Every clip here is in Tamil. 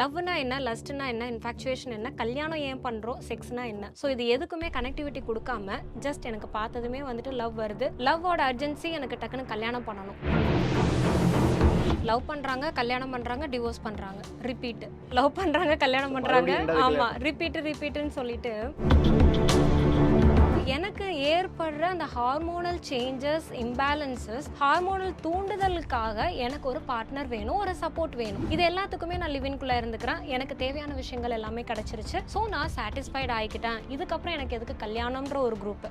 லவ்னா என்ன, லஸ்ட்னா என்ன, இன்ஃபாக்சுவேஷன் என்ன, கல்யாணம் ஏன் பண்ணுறோம், செக்ஸ்னா என்ன. ஸோ இது எதுக்குமே கனெக்டிவிட்டி கொடுக்காம ஜஸ்ட் எனக்கு பார்த்ததுமே வந்துட்டு லவ் வருது, லவ்வோட அர்ஜென்சி எனக்கு டக்குன்னு கல்யாணம் பண்ணணும். லவ் பண்ணுறாங்க, கல்யாணம் பண்ணுறாங்க, டிவோர்ஸ் பண்ணுறாங்க, ரிப்பீட்டு. லவ் பண்ணுறாங்க, கல்யாணம் பண்ணுறாங்க, ஆமாம், ரிப்பீட்டுன்னு சொல்லிட்டு எனக்கு ஏற்படுற அந்த ஹார்மோனல் சேஞ்சஸ், இம்பேலன்சஸ், ஹார்மோனல் தூண்டுதலுக்காக எனக்கு ஒரு பார்ட்னர் வேணும், ஒரு சப்போர்ட் வேணும். இது எல்லாத்துக்குமே நான் லிவின்குள்ளே இருந்துக்கிறேன், எனக்கு தேவையான விஷயங்கள் எல்லாமே கிடச்சிருச்சு. ஸோ நான் சாட்டிஸ்ஃபைட் ஆகிக்கிட்டேன். இதுக்கப்புறம் எனக்கு எதுக்கு கல்யாணம்ன்ற ஒரு குரூப்.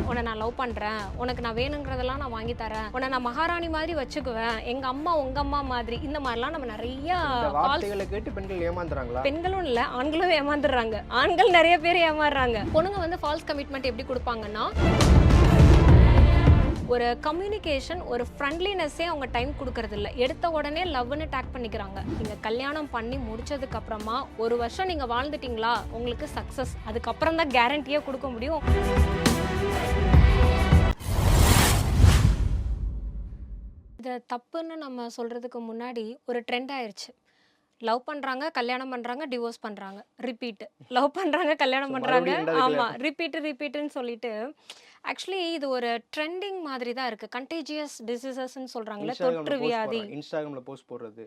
உன்னை நான் லவ் பண்ணுறேன், உனக்கு நான் வேணுங்கிறதெல்லாம் நான் வாங்கி தரேன், உன்னை நான் மகாராணி மாதிரி வச்சுக்குவேன், எங்கள் அம்மா உங்கள் அம்மா மாதிரி, இந்த மாதிரிலாம் நம்ம நிறைய வார்த்தைகளை கேட்டு பெண்கள் ஏமாந்துறாங்களா? பெண்களும் இல்லை, ஆண்களும் ஏமாந்துடுறாங்க. ஆண்கள் நிறைய பேர் ஏமாறுறாங்க. பொண்ணுங்க வந்து ஃபால்ஸ் கமிட்மெண்ட் எப்படி கொடுப்பாங்கன்னா, ஒரு கம்யூனிகேஷன், ஒரு ஃப்ரெண்ட்லினஸ்ஸே அவங்க டைம் கொடுக்கறது இல்லை. எடுத்த உடனே லவ்னு டேக் பண்ணிக்கிறாங்க. நீங்கள் கல்யாணம் பண்ணி முடிச்சதுக்கு அப்புறமா 1 வருஷம் நீங்கள் வாழ்ந்துட்டீங்களா, உங்களுக்கு சக்ஸஸ். அதுக்கப்புறம் தான் கேரண்டியே கொடுக்க முடியும். இதை தப்புன்னு நம்ம சொல்கிறதுக்கு முன்னாடி ஒரு ட்ரெண்ட் ஆயிடுச்சு. லவ் பண்ணுறாங்க, கல்யாணம் பண்ணுறாங்க, டிவோர்ஸ் பண்ணுறாங்க, ரிப்பீட்டு. லவ் பண்ணுறாங்க, கல்யாணம் பண்ணுறாங்க, ஆமாம், ரிப்பீட்டுன்னு சொல்லிட்டு ஆக்சுவலி இது ஒரு ட்ரெண்டிங் மாதிரி தான் இருக்குது. கண்டேஜியஸ் டிசீசஸ்ன்னு சொல்கிறாங்களே, தொற்று வியாதி. இன்ஸ்டாகிராமில் போஸ்ட் போடுறது,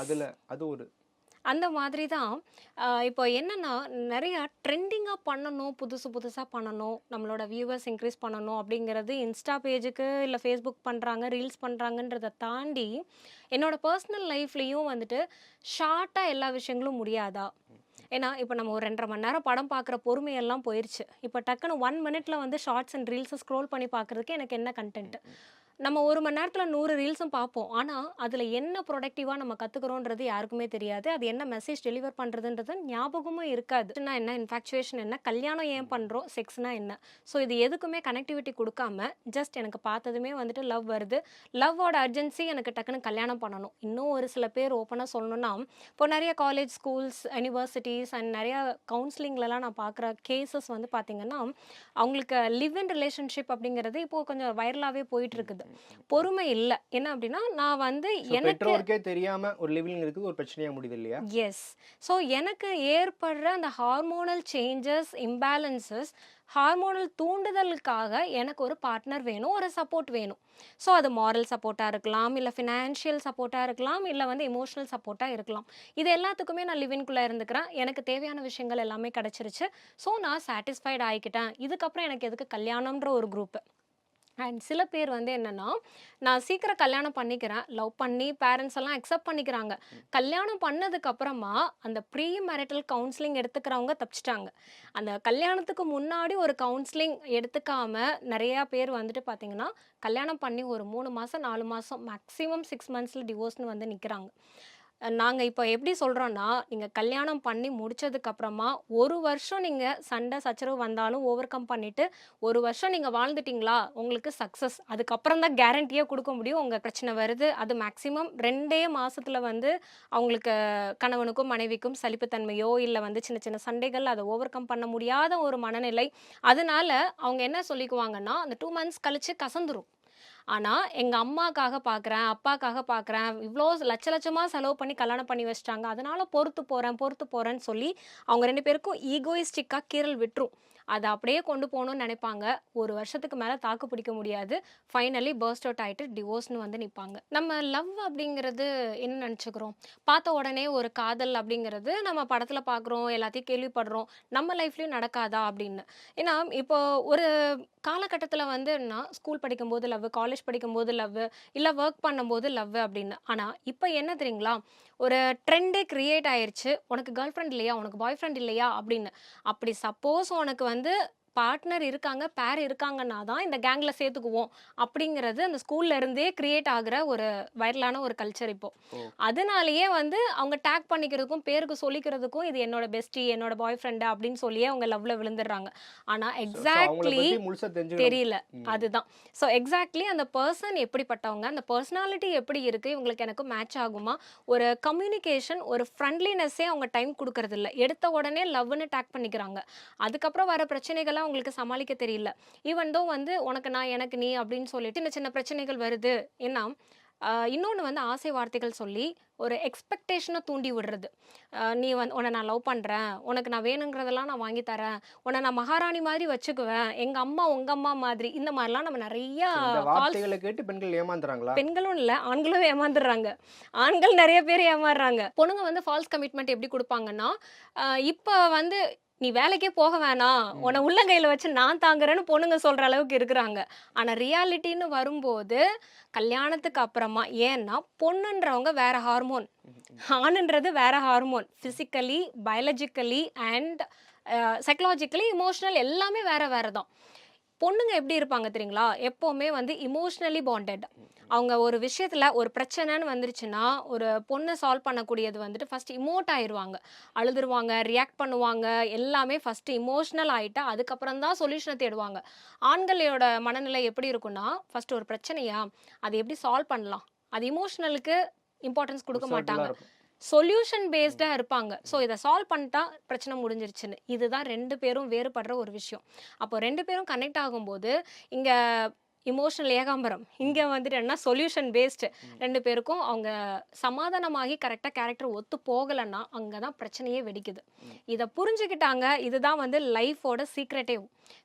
அதில் அது ஒரு அந்த மாதிரி தான். இப்போ என்னென்னா, நிறையா ட்ரெண்டிங்காக பண்ணணும், புதுசாக பண்ணணும், நம்மளோட வியூவர்ஸ் இன்க்ரீஸ் பண்ணணும் அப்படிங்கிறது இன்ஸ்டா பேஜுக்கு இல்லை ஃபேஸ்புக் பண்ணுறாங்க, ரீல்ஸ் பண்ணுறாங்கன்றதை தாண்டி என்னோடய பர்சனல் லைஃப்லேயும் வந்துட்டு ஷார்ட்டாக எல்லா விஷயங்களும் முடியாதா? ஏன்னா இப்போ நம்ம ஒரு 2.5 மணி நேரம் படம் பார்க்குற பொறுமையெல்லாம் போயிடுச்சு. இப்போ டக்குன்னு 1 மினிட்ல வந்து ஷார்ட்ஸ் அண்ட் ரீல்ஸை ஸ்க்ரோல் பண்ணி பார்க்குறதுக்கு எனக்கு என்ன கண்டென்ட். நம்ம 1 மணி நேரத்தில் 100 ரீல்ஸும் பார்ப்போம். ஆனால் அதில் என்ன ப்ரொடக்டிவாக நம்ம கற்றுக்குறோன்றது யாருக்குமே தெரியாது. அது என்ன மெசேஜ் டெலிவர் பண்ணுறதுன்றது ஞாபகமும் இருக்காது. என்ன, இன்ஃபாக்சுவேஷன் என்ன, கல்யாணம் ஏன் பண்ணுறோம், செக்ஸ்னா என்ன. ஸோ இது எதுக்குமே கனெக்டிவிட்டி கொடுக்காம ஜஸ்ட் எனக்கு பார்த்ததுமே வந்துட்டு லவ் வருது, லவ்வோட அர்ஜென்சி எனக்கு டக்குன்னு கல்யாணம் பண்ணணும். இன்னும் ஒரு சில பேர் ஓப்பனாக சொல்லணும்னா, இப்போ நிறைய காலேஜ், ஸ்கூல்ஸ், யூனிவர்சிட்டிஸ் அண்ட் நிறையா கவுன்சிலிங்லலாம் நான் பார்க்குற கேசஸ் வந்து பார்த்திங்கன்னா, அவங்களுக்கு லிவ் இன் ரிலேஷன்ஷிப் அப்படிங்கிறது இப்போது கொஞ்சம் வைரலாகவே போயிட்டு இருக்குது. பொறுமை இல்ல. என்ன அப்படின்னா, நான் வந்து எனக்கு பெற்றோருக்கே தெரியாம ஒரு லிவிங் இருக்கு, ஒரு பிரச்சனையா முடியுது இல்லையா? எஸ். ஸோ எனக்கு ஏற்படுற அந்த ஹார்மோனல் சேஞ்சஸ், இம்பேலன்சஸ், ஹார்மோனல் தூண்டுதலுக்காக எனக்கு ஒரு பார்ட்னர் வேணும், ஒரு சப்போர்ட் வேணும். ஸோ அது மாரல் சப்போர்ட்டாக இருக்கலாம், இல்லை ஃபினான்ஷியல் சப்போர்ட்டாக இருக்கலாம், இல்லை வந்து எமோஷனல் சப்போர்ட்டாக இருக்கலாம். இது எல்லாத்துக்குமே நான் லிவின்குள்ளே இருந்துக்கிறேன், எனக்கு தேவையான விஷயங்கள் எல்லாமே கிடச்சிருச்சு. ஸோ நான் சாட்டிஸ்ஃபைட் ஆகிக்கிட்டேன். இதுக்கப்புறம் எனக்கு எதுக்கு கல்யாணம்ன்ற ஒரு குரூப். அண்ட் சில பேர் வந்து என்னென்னா, நான் சீக்கிரம் கல்யாணம் பண்ணிக்கிறேன், லவ் பண்ணி பேரண்ட்ஸ் எல்லாம் அக்செப்ட் பண்ணிக்கிறாங்க. கல்யாணம் பண்ணதுக்கப்புறமா அந்த ப்ரீ மேரிட்டல் கவுன்சிலிங் எடுத்துக்கிறவங்க தப்பிச்சிட்டாங்க. அந்த கல்யாணத்துக்கு முன்னாடி ஒரு கவுன்சிலிங் எடுத்துக்காம நிறையா பேர் வந்துட்டு பார்த்திங்கன்னா, கல்யாணம் பண்ணி ஒரு 3 மாதம் 4 மாதம் மேக்ஸிமம் 6 மந்த்ஸில் டிவோர்ஸ்னு வந்து நிற்கிறாங்க. நாங்கள் இப்போ எப்படி சொல்கிறோன்னா, நீங்கள் கல்யாணம் பண்ணி முடிச்சதுக்கப்புறமா 1 வருஷம் நீங்கள் சண்டை சச்சரவு வந்தாலும் ஓவர் கம் பண்ணிவிட்டு 1 வருஷம் நீங்கள் வாழ்ந்துட்டிங்களா, உங்களுக்கு சக்ஸஸ். அதுக்கப்புறம் தான் கேரண்டியே கொடுக்க முடியும். உங்கள் பிரச்சனை வருது, அது மேக்ஸிமம் 2 மாதத்தில் வந்து அவங்களுக்கு கணவனுக்கும் மனைவிக்கும் சலிப்புத்தன்மையோ இல்லை வந்து சின்ன சின்ன சண்டைகள், அதை ஓவர் கம் பண்ண முடியாத ஒரு மனநிலை. அதனால அவங்க என்ன சொல்லிக்குவாங்கன்னா, அந்த 2 மந்த்ஸ் கழித்து கசந்துரும். ஆனால் எங்கள் அம்மாக்காக பார்க்குறேன், அப்பாக்காக பார்க்குறேன், இவ்வளோ லட்சமாக செலவு பண்ணி கல்யாணம் பண்ணி வச்சிட்டாங்க, அதனால் பொறுத்து போகிறேன்னு சொல்லி அவங்க 2 பேருக்கும் ஈகோயிஸ்டிக்காக கீறல் விட்டுரும். அதை அப்படியே கொண்டு போகணும்னு நினைப்பாங்க. 1 வருஷத்துக்கு மேலே தாக்கு பிடிக்க முடியாது. ஃபைனலி பர்ஸ்ட் அவுட் ஆகிட்டு டிவோர்ஸ்னு வந்து நிற்பாங்க. நம்ம லவ் அப்படிங்கிறது என்ன நினச்சிக்கிறோம், பார்த்த உடனே ஒரு காதல் அப்படிங்கிறது நம்ம படத்தில் பார்க்குறோம், எல்லாத்தையும் கேள்விப்படுறோம், நம்ம லைஃப்லையும் நடக்காதா அப்படின்னு. ஏன்னா இப்போ ஒரு காலகட்டத்தில் வந்து என்ன, ஸ்கூல் படிக்கும்போது லவ், காலேஜ் படிக்கும்போது லவ், இல்லை ஒர்க் பண்ணும்போது லவ் அப்படின்னு. ஆனால் இப்போ என்ன தெரியுங்களா, ஒரு ட்ரெண்டே கிரியேட் ஆயிடுச்சு. உனக்கு கேர்ள் ஃப்ரெண்ட் இல்லையா, உனக்கு பாய் ஃப்ரெண்ட் இல்லையா அப்படின்னு. அப்படி சப்போஸ் உனக்கு வந்து பார்ட்னர் இருக்காங்க, பேர் இருக்காங்கன்னா தான் இந்த கேங்கில் சேர்த்துக்குவோம் அப்படிங்கிறது அந்த ஸ்கூல்ல இருந்தே கிரியேட் ஆகிற ஒரு வைரலான ஒரு கல்ச்சர் இப்போ. அதனாலேயே வந்து அவங்க டேக் பண்ணிக்கிறதுக்கும் பேருக்கு சொல்லிக்கிறதுக்கும் இது என்னோட பெஸ்டி, என்னோட பாய் ஃப்ரெண்டு அப்படின்னு சொல்லியே அவங்க லவ்ல விழுந்துடுறாங்க. ஆனால் எக்ஸாக்ட்லி தெரியல. அதுதான். ஸோ எக்ஸாக்ட்லி அந்த பர்சன் எப்படிப்பட்டவங்க, அந்த பர்சனாலிட்டி எப்படி இருக்கு, இவங்களுக்கு எனக்கு மேட்ச் ஆகுமா, ஒரு கம்யூனிகேஷன், ஒரு ஃப்ரெண்ட்லினஸ்ஸே அவங்க டைம் கொடுக்கறது இல்லை. எடுத்த உடனே லவ்னு டேக் பண்ணிக்கிறாங்க. அதுக்கப்புறம் வர பிரச்சனைகளை உங்களுக்கு சமாளிக்க தெரியல. ஈவன் தோ வந்து உனக்கு நான் எனக்கு நீ அப்படின்னு சொல்லிட்டு சின்ன சின்ன பிரச்சனைகள் வருது. ஏன்னா இன்னொன்னு வந்து ஆசை வார்த்தைகள் சொல்லி ஒரு எக்ஸ்பெக்டேஷனை தூண்டி விடுறது. நீ வந்து உன்னை நான் லவ் பண்றேன், உனக்கு நான் வேணுங்கிறதெல்லாம் நான் வாங்கி தரேன், உன்னை நான் மகாராணி மாதிரி வச்சுக்குவேன், எங்க அம்மா உங்க அம்மா மாதிரி, இந்த மாதிரிலாம் நம்ம நிறைய இந்த ஃபால்ஸ். வார்த்தைகளை கேட்டு பெண்கள் ஏமாந்துறாங்களா? பெண்களும் இல்ல, ஆண்களும் ஏமாந்துடுறாங்க. ஆண்கள் நெறைய பேர் ஏமாறுறாங்க. பொண்ணுங்க வந்து ஃபால்ஸ் கமிட்மெண்ட் எப்படி குடுப்பாங்கன்னா, இப்ப வந்து "நீ வேலைக்கே போக வேணாம். உன்ன உள்ளங்கையில வச்சு நான் தாங்குறேன்னு" பொண்ணுங்க சொல்ற அளவுக்கு இருக்குறாங்க. ஆனா ரியாலிட்டின்னு வரும்போது, கல்யாணத்துக்கு அப்புறமா ஏன்னா பொண்ணுன்றவங்க வேற ஹார்மோன். ஆணுன்றது வேற hormone. Physically, biologically and psychologically, emotional எல்லாமே வேற வேற தான். பொண்ணுங்க எப்படி இருப்பாங்க தெரியுங்களா? எப்பவுமே வந்து எமோஷனலி பாண்டட். அவங்க ஒரு விஷயத்துல ஒரு பிரச்சனைன்னு வந்துருச்சுன்னா, ஒரு பொண்ணு சால்வ் பண்ணக்கூடியது வந்துட்டு ஃபர்ஸ்ட் இமோட் ஆயிருவாங்க. அழுதுருவாங்க, ரியாக்ட் பண்ணுவாங்க. எல்லாமே ஃபர்ஸ்ட் எமோஷனல் ஆயிட்டு, அதுக்கப்புறம் தான் சொல்யூஷன தேடுவாங்க. ஆண்களோட மனநிலை எப்படி இருக்கும்னா, ஃபர்ஸ்ட் ஒரு பிரச்சனையா? அத எப்படி சால்வ் பண்ணலாம்? அது எமோஷனலுக்கு இம்பார்ட்டன்ஸ் குடுக்க ரிசல்ட்லாம் மாட்டாங்க. இருக்கும். சொல்யூஷன் பேஸ்டா இருப்பாங்க. ஸோ இத சால்வ் பண்ணிட்டா பிரச்சனை முடிஞ்சிருச்சுன்னு. இதுதான் 2 பேரும் வேறுபடுற ஒரு விஷயம். அப்போ 2 பேரும் கனெக்ட் ஆகும்போது, இங்க எமோஷனல் ஏகாம்பரம். இங்க வந்துட்டு என்னன்னா சொல்யூஷன் பேஸ்டு. 2 பேருக்கும் அவங்க சமாதானமாகி கரெக்ட்டா கேரக்டர் ஒத்து போகலன்னா, அங்க தான் பிரச்சனையே வெடிக்குது. இத புரிஞ்சுக்கிட்டாங்க. இதுதான் வந்து லைஃபோட சீக்ரெட்டே.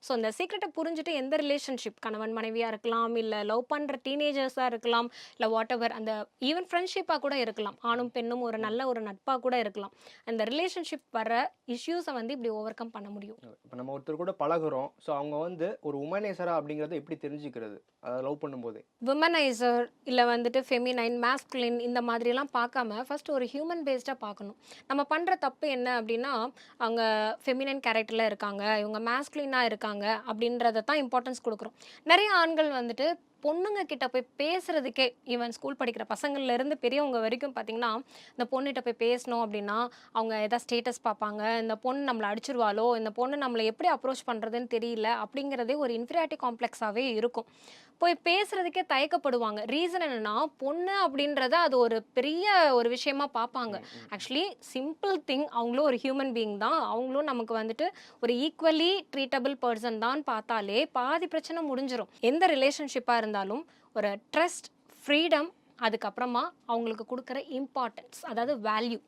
ஸோ இந்த சீக்ரெட்ட புரிஞ்சுட்டு எந்த ரிலேஷன்ஷிப் கணவன் மனைவியா இருக்கலாம், இல்ல லவ் பண்ற டீனேஜர்ஸா இருக்கலாம், இல்ல வாட்டெவர் அந்த ஈவன் ஃப்ரெண்ட்ஷிப்பா கூட இருக்கலாம். ஆணும் பெண்ணும் ஒரு நல்ல ஒரு நட்பா கூட இருக்கலாம். அந்த ரிலேஷன்ஷிப் வர இஷ்யூஸ வந்து இப்படி ஓவர் கம் பண்ண முடியும். இப்ப நம்ம ஒருத்தர் கூட பழகுறோம். ஸோ அவங்க வந்து ஒரு உமனைசரா அப்படிங்கிறத எப்படி தெரிஞ்சுக்கிறது? அதாவது லவ் பண்ணும்போதே. விமனைசர் இல்ல வந்துட்டு ஃபெமினைன், மாஸ்குலின் இந்த மாதிரிலாம் பார்க்காம ஃபர்ஸ்ட் ஒரு ஹியூமன் பேஸ்டா பார்க்கணும். நம்ம பண்ற தப்பு என்ன அப்படின்னா, அவங்க ஃபெமினைன் கேரக்டர்ல இருக்காங்க, இவங்க மாஸ்குலினா இருக்காங்க அப்படின்றத தான் இம்பார்ட்டன்ஸ் குடுக்குறோம். நிறைய ஆண்கள் வந்துட்டு பொண்ணுங்க கிட்ட போய் பேசுறதுக்கே, ஈவன் ஸ்கூல் படிக்கிற பசங்கள்ல இருந்து பெரியவங்க வரைக்கும் பார்த்தீங்கன்னா, இந்த பொண்ணுகிட்ட போய் பேசணும் அப்படின்னா, அவங்க ஏதாவது ஸ்டேட்டஸ் பார்ப்பாங்க. இந்த பொண்ணு நம்மள அடிச்சிருவாளோ, இந்த பொண்ணு நம்மள எப்படி அப்ரோச் பண்றதுன்னு தெரியல அப்படிங்கிறதே ஒரு இன்ஃபீரியாரிட்டி காம்ப்ளெக்ஸாவே இருக்கும். போய் பேசுறதுக்கே தயக்கப்படுவாங்க. ரீசன் என்னன்னா, பொண்ணு அப்படின்றத அது ஒரு பெரிய ஒரு விஷயமா பார்ப்பாங்க. ஆக்சுவலி சிம்பிள் திங், அவங்களும் ஒரு ஹியூமன் பீயிங் தான். அவங்களும் நமக்கு வந்துட்டு ஒரு ஈக்குவலி ட்ரீட்டபிள் பர்சன் தான் பார்த்தாலே பாதி பிரச்சனை முடிஞ்சிரும். எந்த ரிலேஷன்ஷிப்பா இருந்தாலும் ஒரு ட்ரஸ்ட், ஃப்ரீடம், அதுக்கப்புறமா அவங்களுக்கு கொடுக்குற இம்பார்ட்டன்ஸ், அதாவது வேல்யூ.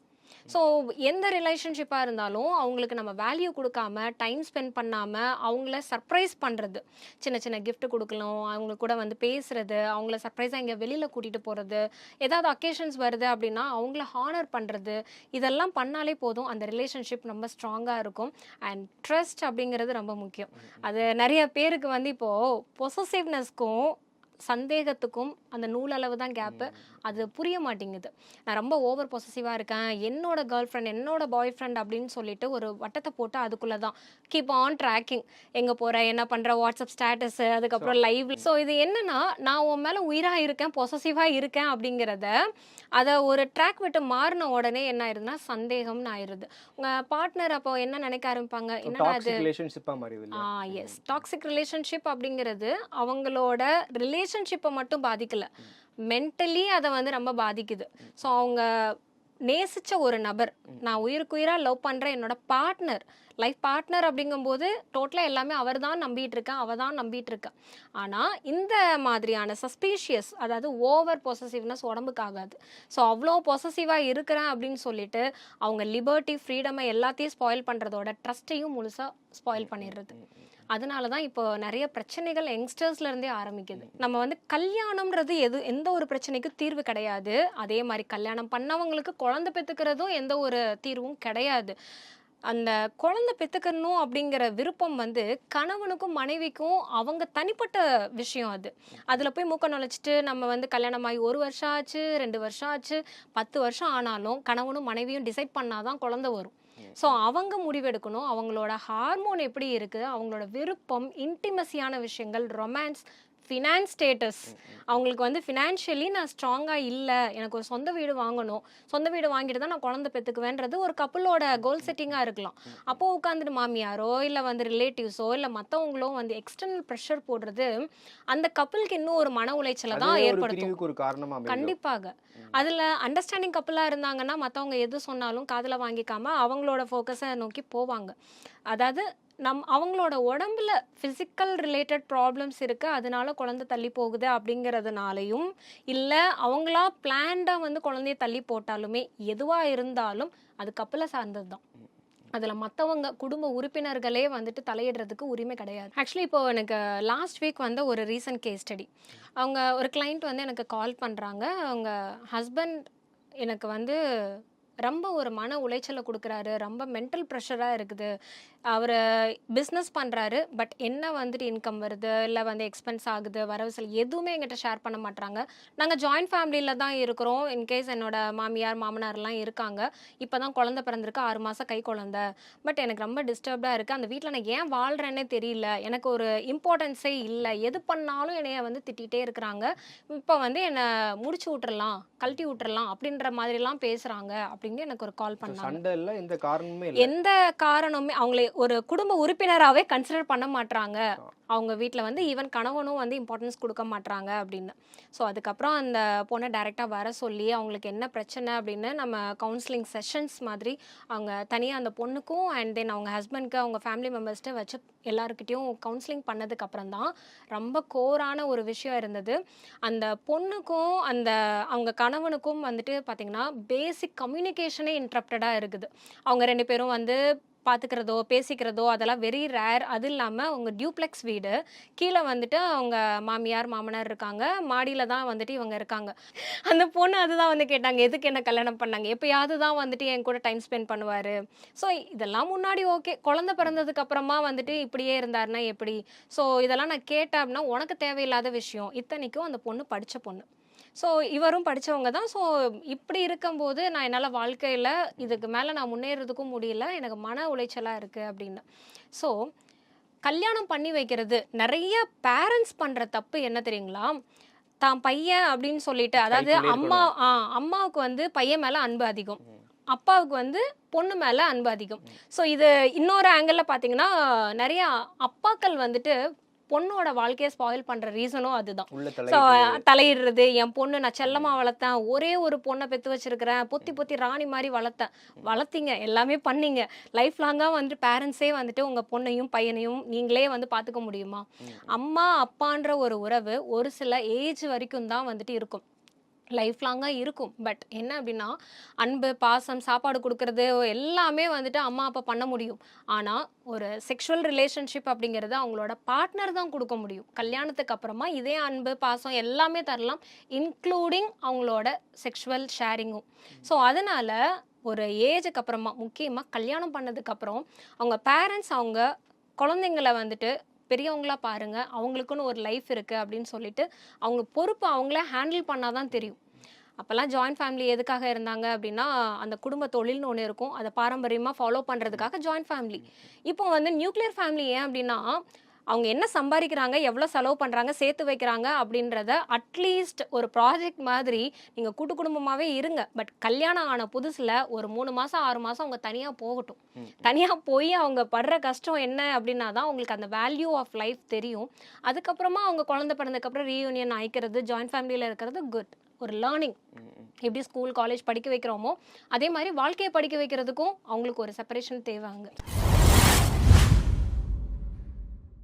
ஸோ எந்த ரிலேஷன்ஷிப்பாக இருந்தாலும் அவங்களுக்கு நம்ம வேல்யூ கொடுக்காம, டைம் ஸ்பெண்ட் பண்ணாமல், அவங்கள சர்ப்ரைஸ் பண்ணுறது, சின்ன சின்ன கிஃப்ட் கொடுக்கலாம், அவங்க கூட வந்து பேசுறது, அவங்கள சர்ப்ரைஸாக இங்கே வெளியில் கூட்டிகிட்டு போகிறது, ஏதாவது அக்கேஷன்ஸ் வருது அப்படின்னா அவங்கள ஹானர் பண்ணுறது, இதெல்லாம் பண்ணாலே போதும் அந்த ரிலேஷன்ஷிப் ரொம்ப ஸ்ட்ராங்காக இருக்கும். அண்ட் ட்ரஸ்ட் அப்படிங்கிறது ரொம்ப முக்கியம். அது நிறைய பேருக்கு வந்து இப்போது பொசசிவ்னஸ்க்கும் சந்தேகத்துக்கும் அந்த நூலளவு தான் கேப்பு. அது புரிய மாட்டேங்குது. நான் ரொம்ப ஓவர் பொசசிவாக இருக்கேன், என்னோட கேர்ள் ஃப்ரெண்ட், என்னோட பாய் ஃப்ரெண்ட் அப்படின்னு சொல்லிட்டு ஒரு வட்டத்தை போட்டு அதுக்குள்ளே தான் கீப் ஆன் ட்ராக்கிங். எங்கே போகிற, என்ன பண்ணுற, வாட்ஸ்அப் ஸ்டேட்டஸு, அதுக்கப்புறம் லைவ். ஸோ இது என்னன்னா, நான் உன் மேலே உயிராக இருக்கேன், பொசசிவாக இருக்கேன் அப்படிங்கிறத அதை ஒரு ட்ராக் விட்டு மாறின உடனே என்ன ஆயிருதுன்னா சந்தேகம்னு ஆயிடுது. உங்கள் பார்ட்னர் அப்போ என்ன நினைக்க ஆரம்பிப்பாங்க, என்னடா அது. டாக்ஸிக் ரிலேஷன்ஷிப்பா மாறிடுது இல்லையா? எஸ், டாக்ஸிக் ரிலேஷன்ஷிப் அப்படிங்கிறது அவங்களோட ரிலேஷன்ஷிப்பை மட்டும் பாதிக்கல, மென்டலி அதை வந்து ரொம்ப பாதிக்குது. ஸோ அவங்க நேசிச்ச ஒரு நபர், நான் உயிருக்கு உயிராக லவ் பண்ணுற என்னோட பார்ட்னர், லைஃப் பார்ட்னர் அப்படிங்கும்போது டோட்டலாக எல்லாமே அவர் தான் நம்பிட்டு இருக்கேன், அவள் தான் நம்பிட்டு இருக்கேன். ஆனால் இந்த மாதிரியான சஸ்பீஷியஸ், அதாவது ஓவர் பொசசிவ்னஸ் உடம்புக்கு ஆகாது. ஸோ அவ்வளோ பொசசிவாக இருக்கிறேன் அப்படின்னு சொல்லிட்டு அவங்க லிபர்ட்டி, ஃப்ரீடமை எல்லாத்தையும் ஸ்பாயில் பண்ணுறதோட ட்ரஸ்ட்டையும் முழுசாக ஸ்பாயில் பண்ணிடுறது. அதனால தான் இப்போ நிறைய பிரச்சனைகள் யங்ஸ்டர்ஸ்ல இருந்தே ஆரம்பிக்குது. நம்ம வந்து கல்யாணம்ன்றது எந்த ஒரு பிரச்சனைக்கும் தீர்வு கிடையாது. அதே மாதிரி கல்யாணம் பண்ணவங்களுக்கு குழந்தை பெற்றுக்கிறதும் எந்த ஒரு தீர்வும் கிடையாது. அந்த குழந்தை பெற்றுக்கணும் அப்படிங்கிற விருப்பம் வந்து கணவனுக்கும் மனைவிக்கும் அவங்க தனிப்பட்ட விஷயம். அதில் போய் மூக்க நுழைச்சிட்டு நம்ம வந்து கல்யாணமாகி 1 வருஷம் ஆச்சு, 2 வருஷம் ஆச்சு, 10 வருஷம் ஆனாலும் கணவனும் மனைவியும் டிசைட் பண்ணாதான் குழந்தை வரும். ஸோ அவங்க முடிவெடுக்கணும். அவங்களோட ஹார்மோன் எப்படி இருக்குது, அவங்களோட விருப்பம், இன்டிமசியான விஷயங்கள், ரொமான்ஸ், ஃபினான்ஸ் ஸ்டேட்டஸ். அவங்களுக்கு வந்து ஃபினான்ஷியலி நான் ஸ்ட்ராங்காக இல்லை, எனக்கு ஒரு சொந்த வீடு வாங்கணும், சொந்த வீடு வாங்கிட்டு தான் நான் குழந்தை பெற்றுக்குவேன்றது ஒரு கப்புளோட கோல் செட்டிங்காக இருக்கலாம். அப்போது உட்காந்துட்டு மாமியாரோ இல்லை வந்து ரிலேட்டிவ்ஸோ இல்லை மற்றவங்களோ வந்து எக்ஸ்டர்னல் ப்ரெஷர் போடுறது அந்த கப்புளுக்கு இன்னும் ஒரு மன உளைச்சலை தான் ஏற்படுத்தும். கண்டிப்பாக. அதில் அண்டர்ஸ்டாண்டிங் கப்புளாக இருந்தாங்கன்னா மற்றவங்க எது சொன்னாலும் காதில் வாங்கிக்காம அவங்களோட ஃபோக்கஸை நோக்கி போவாங்க. அதாவது அவங்களோட உடம்புல ஃபிசிக்கல் ரிலேட்டட் ப்ராப்ளம்ஸ் இருக்கு, அதனால குழந்தை தள்ளி போகுது அப்படிங்கிறதுனாலையும், இல்ல அவங்களா பிளான்டா வந்து குழந்தைய தள்ளி போட்டாலுமே, எதுவா இருந்தாலும் அது கப்பல சார்ந்தது தான். அதில் மற்றவங்க குடும்ப உறுப்பினர்களே வந்துட்டு தலையிடுறதுக்கு உரிமை கிடையாது. ஆக்சுவலி இப்போ எனக்கு லாஸ்ட் வீக் வந்து ஒரு ரீசன்ட் கேஸ் ஸ்டடி. அவங்க ஒரு கிளைண்ட் வந்து எனக்கு கால் பண்ணுறாங்க. அவங்க ஹஸ்பண்ட் எனக்கு வந்து ரொம்ப ஒரு மன உளைச்சலை கொடுக்குறாரு, ரொம்ப மென்டல் ப்ரெஷராக இருக்குது. அவர் பிஸ்னஸ் பண்ணுறாரு, பட் என்ன வந்துட்டு இன்கம் வருது, இல்லை வந்து எக்ஸ்பென்ஸ் ஆகுது, வரவு செலவு எதுவுமே எங்கிட்ட ஷேர் பண்ண மாட்டாங்க. நாங்கள் ஜாயின்ட் ஃபேமிலியில் தான் இருக்கிறோம். இன்கேஸ் என்னோட மாமியார் மாமனார்லாம் இருக்காங்க. இப்போ தான் குழந்தை பிறந்திருக்கு, 6 மாதம் கை குழந்தை. பட் எனக்கு ரொம்ப டிஸ்டர்ப்டாக இருக்குது. அந்த வீட்டில் நான் ஏன் வாழ்கிறேன்னே தெரியல, எனக்கு ஒரு இம்பார்ட்டன்ஸே இல்லை, எது பண்ணாலும் என்னைய வந்து திட்டிகிட்டே இருக்கிறாங்க. இப்போ வந்து என்னை முடிச்சு விட்டுறலாம், கழட்டி விட்டுறலாம் அப்படின்ற மாதிரிலாம் பேசுகிறாங்க அப்படின்னு எனக்கு ஒரு கால் பண்ணாங்க. சண்டை இல்லை, எந்த காரணமே இல்லை, எந்த காரணமே அவங்களே ஒரு குடும்ப உறுப்பினராகவே கன்சிடர் பண்ண மாட்றாங்க. அவங்க வீட்டில் வந்து ஈவன் கணவனும் வந்து இம்பார்ட்டன்ஸ் கொடுக்க மாட்றாங்க அப்படின்னு. ஸோ அதுக்கப்புறம் அந்த பொண்ணை டைரெக்டாக வர சொல்லி அவங்களுக்கு என்ன பிரச்சனை அப்படின்னு நம்ம கவுன்சிலிங் செஷன்ஸ் மாதிரி அவங்க தனியாக அந்த பொண்ணுக்கும் அண்ட் தென் அவங்க ஹஸ்பண்ட்க்கு அவங்க ஃபேமிலி மெம்பர்ஸ்ட்டு வச்சு எல்லாருக்கிட்டையும் கவுன்சிலிங் பண்ணதுக்கப்புறம் தான் ரொம்ப கோரான ஒரு விஷயம் இருந்தது. அந்த பொண்ணுக்கும் அவங்க கணவனுக்கும் வந்துட்டு பார்த்திங்கன்னா பேசிக் கம்யூனிகேஷனே இன்ட்ரப்டடாக இருக்குது. அவங்க 2 பேரும் வந்து பார்த்துக்கிறதோ பேசிக்கிறதோ அதெல்லாம் வெரி ரேர். அது இல்லாமல் அவங்க டியூப்ளெக்ஸ் வீடு, கீழே வந்துட்டு அவங்க மாமியார் மாமனார் இருக்காங்க, மாடியில் தான் வந்துட்டு இவங்க இருக்காங்க. அந்த பொண்ணு அதுதான் வந்து கேட்டாங்க, எதுக்கு என்ன கல்யாணம் பண்ணாங்க, எப்போயாவது தான் வந்துட்டு என் கூட டைம் ஸ்பெண்ட் பண்ணுவார். ஸோ இதெல்லாம் முன்னாடி ஓகே, குழந்தை பிறந்ததுக்கு அப்புறமா வந்துட்டு இப்படியே இருந்தாருன்னா எப்படி? ஸோ இதெல்லாம் நான் கேட்டேன் அப்படின்னா உனக்கு தேவையில்லாத விஷயம். இத்தனைக்கும் அந்த பொண்ணு படித்த பொண்ணு, ஸோ இவரும் படித்தவங்க தான். ஸோ இப்படி இருக்கும்போது நான் என்னால் வாழ்க்கையில் இதுக்கு மேலே நான் முன்னேறதுக்கும் முடியல, எனக்கு மன உளைச்சலாக இருக்குது அப்படின்னு. ஸோ கல்யாணம் பண்ணி வைக்கிறது நிறைய பேரண்ட்ஸ் பண்ணுற தப்பு என்ன தெரியுங்களா? தான் பையன் அப்படின்னு சொல்லிட்டு, அதாவது அம்மாவுக்கு வந்து பையன் மேலே அன்பு அதிகம், அப்பாவுக்கு வந்து பொண்ணு மேலே அன்பு அதிகம். ஸோ இது இன்னொரு ஆங்கிளில் பார்த்தீங்கன்னா நிறைய அப்பாக்கள் வந்துட்டு பொண்ணோட வாழ்க்கையை ஸ்பாயில் பண்ணுற ரீசனும் அதுதான். ஸோ தலையிடுறது, என் பொண்ணு நான் செல்லமாக வளர்த்தேன், ஒரே ஒரு பொண்ணை பெற்று வச்சிருக்கிறேன், பொத்தி ராணி மாதிரி வளர்த்தீங்க, எல்லாமே பண்ணீங்க. லைஃப் லாங்காக வந்துட்டு பேரண்ட்ஸே வந்துட்டு உங்கள் பொண்ணையும் பையனையும் நீங்களே வந்து பார்த்துக்க முடியுமா? அம்மா அப்பான்ற ஒரு உறவு ஒரு சில ஏஜ் வரைக்கும் தான் வந்துட்டு இருக்கும், லைஃப் லாங்காக இருக்கும். பட் என்ன அப்படின்னா அன்பு பாசம் சாப்பாடு கொடுக்கறது எல்லாமே வந்துட்டு அம்மா அப்பா பண்ண முடியும். ஆனால் ஒரு செக்ஷுவல் ரிலேஷன்ஷிப் அப்படிங்கிறது அவங்களோட பார்ட்னர் தான் கொடுக்க முடியும். கல்யாணத்துக்கு அப்புறமா இதே அன்பு பாசம் எல்லாமே தரலாம், இன்க்ளூடிங் அவங்களோட செக்ஷுவல் ஷேரிங்கும். ஸோ அதனால் ஒரு ஏஜுக்கு அப்புறமா முக்கியமாக கல்யாணம் பண்ணதுக்கப்புறம் அவங்க பேரண்ட்ஸ் அவங்க குழந்தைங்களை வந்துட்டு பெரியவங்களா பாருங்க, அவங்களுக்குன்னு ஒரு லைஃப் இருக்குது அப்படின்னு சொல்லிட்டு அவங்க பொறுப்பு அவங்களே ஹேண்டில் பண்ணாதான் தெரியும். அப்போல்லாம் ஜாயின்ட் ஃபேமிலி எதுக்காக இருந்தாங்க அப்படின்னா அந்த குடும்ப தொழில்னு ஒன்று இருக்கும், அதை பாரம்பரியமாக ஃபாலோ பண்ணுறதுக்காக ஜாயின்ட் ஃபேமிலி. இப்போ வந்து நியூக்ளியர் ஃபேமிலி ஏன் அப்படின்னா அவங்க என்ன சம்பாதிக்கிறாங்க, எவ்வளோ செலவு பண்ணுறாங்க, சேர்த்து வைக்கிறாங்க அப்படின்றத அட்லீஸ்ட் ஒரு ப்ராஜெக்ட் மாதிரி நீங்கள் கூட்டு குடும்பமாகவே இருங்க. பட் கல்யாணம் ஆன புதுசில் ஒரு 3 மாதம் 6 மாதம் அவங்க தனியாக போகட்டும். தனியாக போய் அவங்க படுற கஷ்டம் என்ன அப்படின்னா தான் அவங்களுக்கு அந்த வேல்யூ ஆஃப் லைஃப் தெரியும். அதுக்கப்புறமா அவங்க குழந்தை பிறந்ததுக்கப்புறம் ரீயூனியன் ஆயிக்கிறது, ஜாயின்ட் ஃபேமிலியில் இருக்கிறது குட், ஒரு லேர்னிங். எப்படி ஸ்கூல் காலேஜ் படிக்க வைக்கிறோமோ அதே மாதிரி வாழ்க்கையை படிக்க வைக்கிறதுக்கும் அவங்களுக்கு ஒரு செப்பரேஷன் தேவைங்க.